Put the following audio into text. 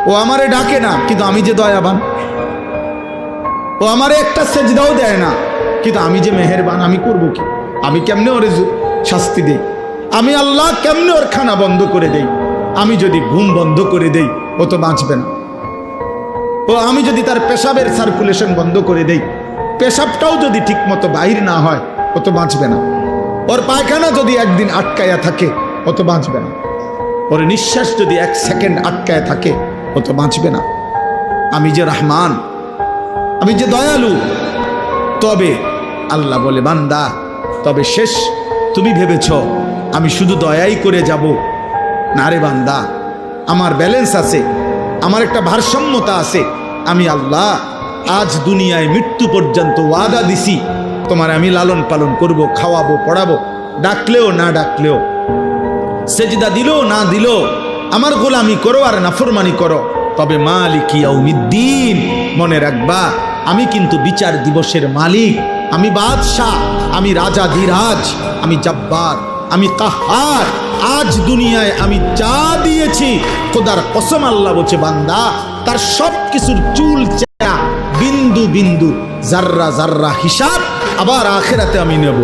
ও আমারে ডাকে না, কিন্তু আমি যে দয়াবান। ও আমারে একটা সেজদাও দেয় না, কিন্তু আমি যে মেহেরবান। আমি করব কি? আমি কেমনে ওরে শাস্তি দেই? আমি আল্লাহ কেমনে ওর খানা বন্ধ করে দেই? আমি যদি ঘুম বন্ধ করে দেই, ও তো বাঁচবে না। ও আমি যদি তার পেশাবের সার্কুলেশন বন্ধ করে দেই, পেশাবটাও যদি ঠিক মতো বাহির না হয়, ও তো বাঁচবে না। ওর পায়খানা যদি একদিন আটকায়া থাকে, ও তো বাঁচবে না। ওর নিঃশ্বাস যদি 1 সেকেন্ড আটকায় থাকে, ও তো বাঁচবে না। আমি যে রহমান, আমি যে দয়ালু। তবে আল্লাহ বলে, বান্দা তবে শেষ তুমি ভেবেছ আমি শুধু দয়াই করে যাব? না রে বান্দা, আমার ব্যালেন্স আছে, আমার একটা ভারসাম্যতা আছে। আমি আল্লাহ আজ দুনিয়ায় মৃত্যু পর্যন্ত ওয়াদা দিছি, তোমার আমি লালন পালন করব, খাওয়াবো, পড়াবো, ডাকলেও না ডাকলেও, সেজদা দিলেও না দিলেও আমার গোলামি করো আর নাফরমানি করো। তবে মালিক ইয়াউমিদ্দিন, মনে রাখবা আমি কিন্তু বিচার দিবসের মালিক, আমি বাদশাহ, আমি রাজা ধীরাজ, আমি জব্বার, আমি কাহার। আজ দুনিয়ায় আমি যা দিয়েছি, খোদার কসম আল্লাহ বলছে, বান্দা তার সব কিছুর চুল চেরা, বিন্দু বিন্দু, জাররা জাররা হিসাব আবার আখিরাতে আমি নেব।